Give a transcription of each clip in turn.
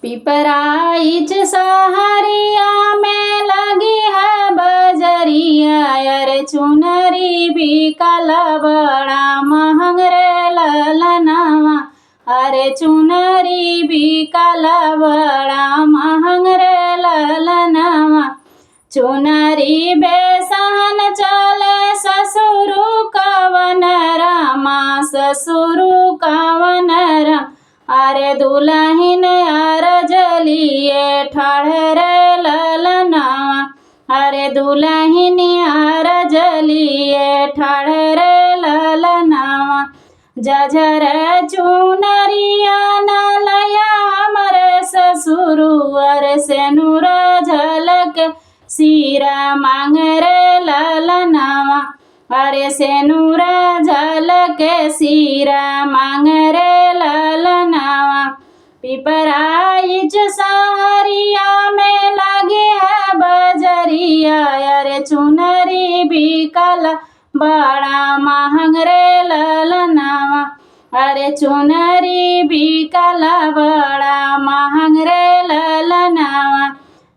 पिपराइच सहरिया में लगी है बजरिया, अरे चुनरी बिकल बड़ा महंग रे ललनवा, अरे चुनरी बिकल बड़ा महंग रे ललनवा। चुनरी बेसन चले ससुरु कवन रामा, ससुरु कवन राम, अरे दुल्हन अरजलिए ठाढ़ रे ललनवा, अरे दुल्हन अरजलिए ठाढ़ रे ललनवा। जझर चुनरिया न लया हमरे ससुरु, अरे सेनुर झलक सीरा मांग रे ललनवा, अरे सेनुर झलक सीरा मांग रे ललनवा। पिपराइच सहरिया में लगे है बजरिया, अरे चुनरी बिकल बड़ा महंग रे ललनवा, अरे चुनरी बिकल बड़ा महंग रे ललनवा।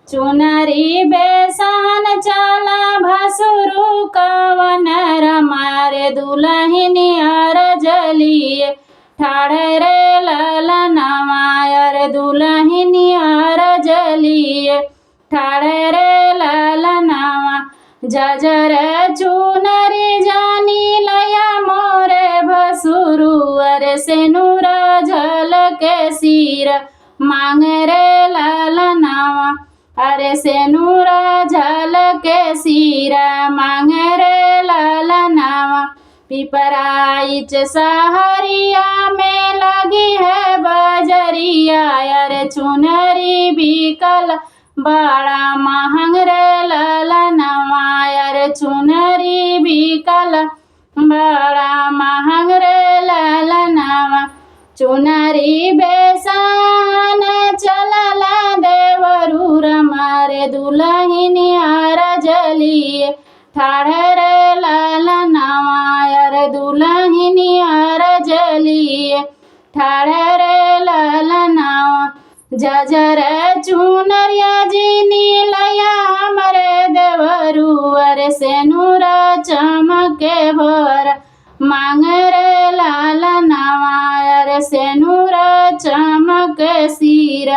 चुनरी बेसन चला भसुरु कवन रामा, अरे दुल्हन अरजलिए ठाढ़ रे ललनवा, अरे दुल्हन अरजलिए ठाढ़ रे ललनवा। जजर चुनरी जानी लया मोरे भसुरु, अरे सेनुर झलक सीर मांग रे ललनवा, अरे सेनुर झलक सीरा मांग रे ललनवा। पिपराइच सहरिया में लगी है बजरिया, अरे चुनरी बिकल बड़ा महंग रे ललनवा, अरे चुनरी बिकल बड़ा महंग रे ललनवा। चुनरी बेसन चलल देवरू रामा, रे दुल्हन अरजलिए ठाढ़ रे ललनवा, अरे दुल्हन अरजलिए ठाढ़ रे ललनवा। जजर चुनरिया जीनी लया हमरे देवरू, अरे सेनुर चमके भर मांग रे ललनवा, अरे सेनुर चमक सीर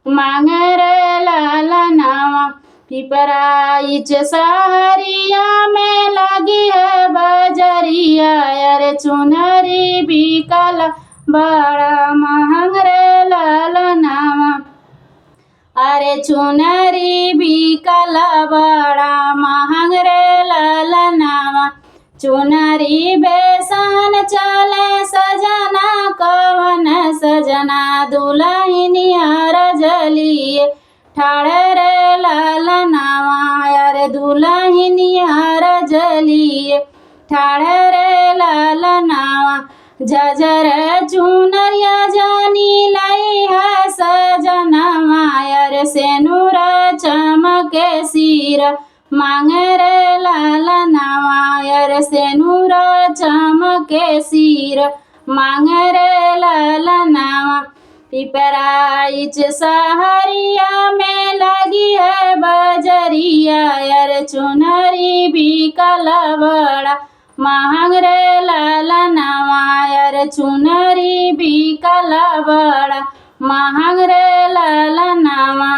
मांग रे ललनवा। पिपराइच सहरिया में लगी है बजरिया, अरे चुनरी बिकल बड़ा महंग रे ललनवा, अरे चुनरी बिकल बड़ा महंग रे ललनवा। चुनरी बेसन चले सजना कवन सजना, दुल्हन अरजलिए ठाढ़ रे ललनवा, अरे दुल्हन अरजलिए ठाढ़ रे ललनवा। जजर चुनरिया जानी लई है सजनवा, अरे सेनुर चमके सीर मांग रे ललनवा, अरे सेनुर चमके सीर मांग रे ललनवा। पिपराइच सहरिया में लगी है बजरिया, अरे चुनरी बिकल बड़ा महंग रे ललनवा, अरे चुनरी बिकल बड़ा महंग रे ललनवा।